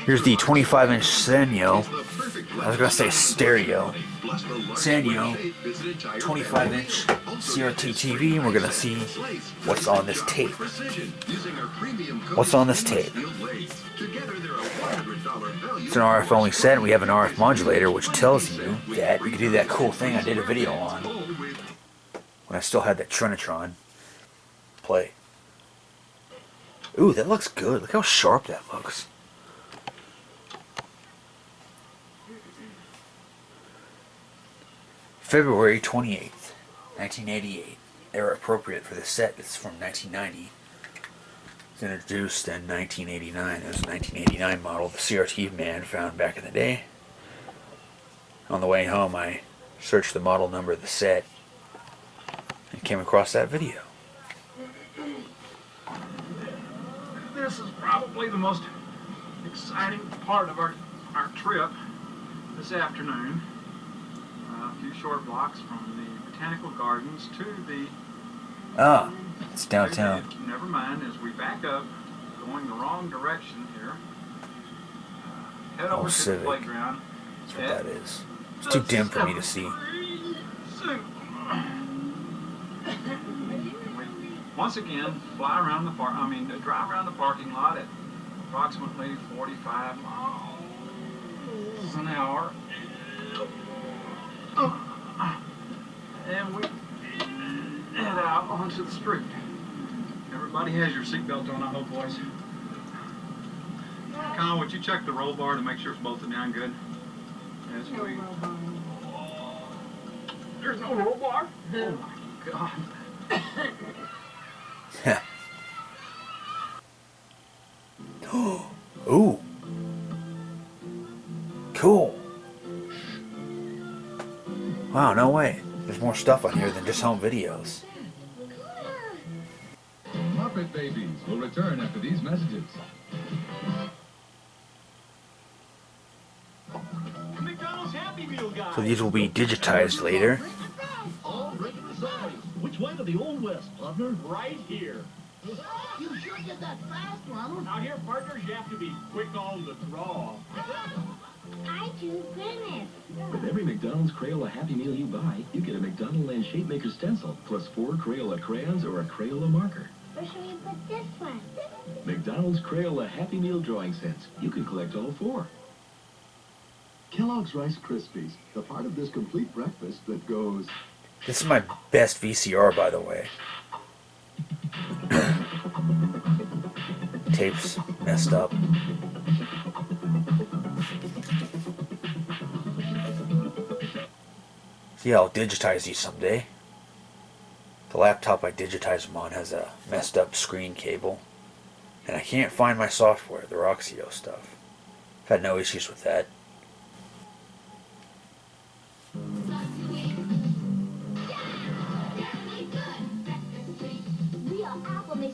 Here's the 25-inch Sanyo. I was gonna say stereo. Sanyo 25-inch CRT TV, and we're gonna see what's on this tape. What's on this tape? It's an RF only set, and we have an RF modulator, which tells you that you can do that cool thing I did a video on when I still had that Trinitron. Play. Ooh, that looks good. Look how sharp that looks. February 28th, 1988. Era appropriate for this set. It's from 1990. It was introduced in 1989. It was a 1989 model, the CRT man found back in the day. On the way home, I searched the model number of the set and came across that video. This is probably the most exciting part of our trip this afternoon. A few short blocks from the Botanical Gardens to the... Ah, it's downtown. Never mind, as we back up, going the wrong direction here. Head over to the playground. That's what that is. It's too dim for me to see. Once again, drive around the parking lot at approximately 45 miles an hour. And we head out onto the street. Everybody has your seatbelt on, I hope, boys. Con, would you check the roll bar to make sure it's bolted down good? As we... There's no roll bar? Oh my God. Ooh. Cool. Wow, no way. There's more stuff on here than just home videos. Muppet Babies will return after these messages. So these will be digitized later. All regular size. Which way to the Old West, partner? Right here. You sure did that fast, Ronald. Now here, partners, you have to be quick on the draw. I choose goodness. With every McDonald's Crayola Happy Meal you buy, you get a McDonald Land Shape Maker stencil, plus 4 Crayola crayons or a Crayola marker. Where should we put this one? McDonald's Crayola Happy Meal drawing sets. You can collect all 4. Kellogg's Rice Krispies, the part of this complete breakfast that goes... This is my best VCR, by the way. Tape's messed up. See, I'll digitize these someday. The laptop I digitize them on has a messed up screen cable. And I can't find my software, the Roxio stuff. I've had no issues with that.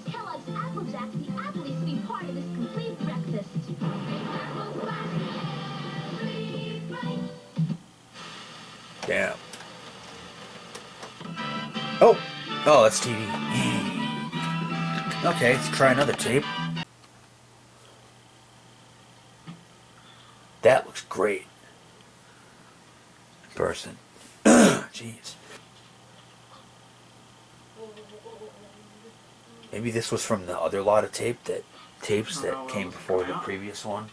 Kellogg's Apple Jacks, the Appley sweet part of this complete breakfast. Damn. Oh! Oh, that's TV. Okay, let's try another tape. That looks great. In person. Jeez. Maybe this was from the other lot of tapes that came before the previous one.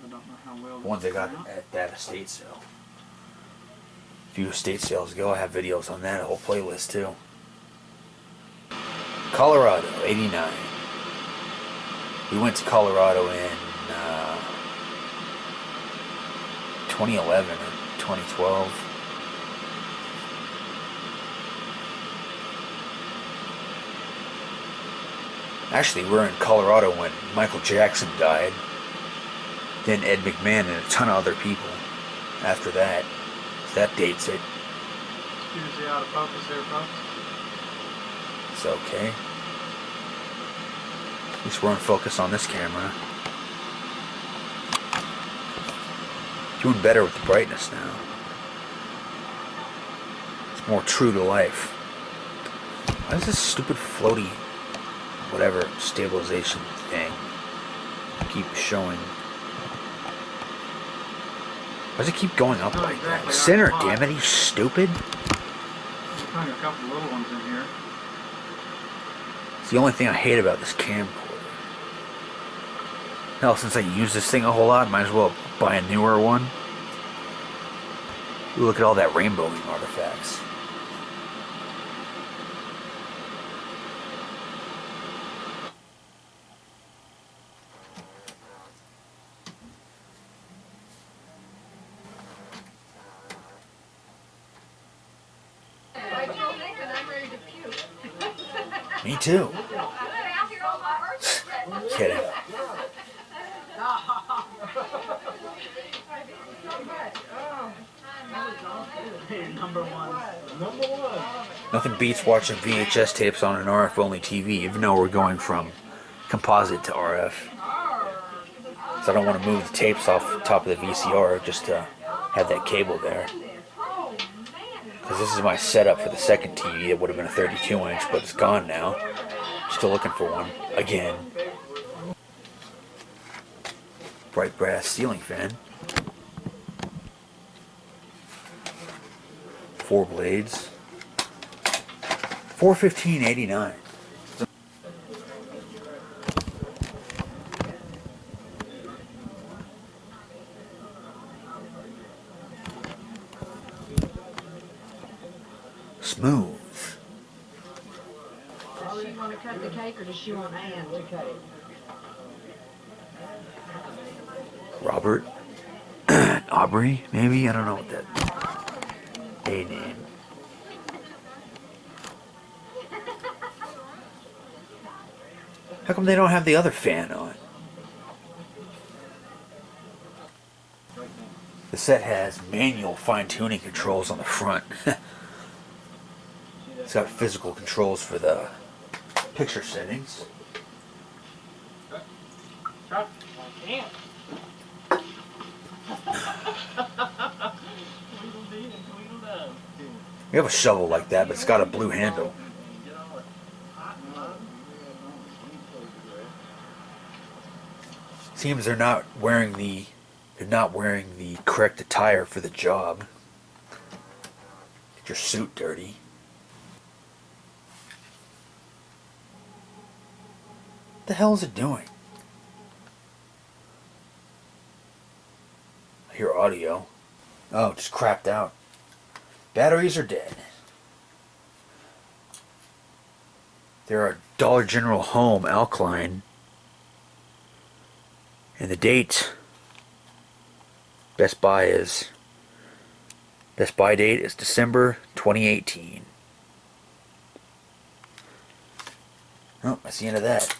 The ones I got at that estate sale. A few estate sales ago, I have videos on that, a whole playlist too. Colorado, 89. We went to Colorado in 2011 or 2012. Actually, we were in Colorado when Michael Jackson died. Then Ed McMahon and a ton of other people after that. So that dates it. Excuse the out of focus there, folks. It's okay. At least we're in focus on this camera. Doing better with the brightness now. It's more true to life. Why is this stupid floaty, whatever, stabilization thing keep showing. Why does it keep going up Not like exactly that? our Center, spot. damn it, are you stupid? We found a couple little ones in here. It's the only thing I hate about this camcorder. Hell, since I use this thing a whole lot, might as well buy a newer one. Ooh, look at all that rainbowing artifacts. Me too. Kidding. Number one. Nothing beats watching VHS tapes on an RF only TV, even though we're going from composite to RF. So I don't want to move the tapes off the top of the VCR just to have that cable there. Because this is my setup for the second TV. It would have been a 32-inch, but it's gone now. Still looking for one. Again. Bright brass ceiling fan. 4 blades. $415.89. Smooth. Does she want to cut the cake or does she want Ann to cut it? Robert. Aubrey, maybe? I don't know what that A name. How come they don't have the other fan on? The set has manual fine-tuning controls on the front. It's got physical controls for the picture settings. We have a shovel like that, but it's got a blue handle. Seems they're not wearing the correct attire for the job. Get your suit dirty. What the hell is it doing? I hear audio. Oh, just crapped out. Batteries are dead. They're a Dollar General Home alkaline. And the date, Best Buy date is December 2018. Oh, that's the end of that.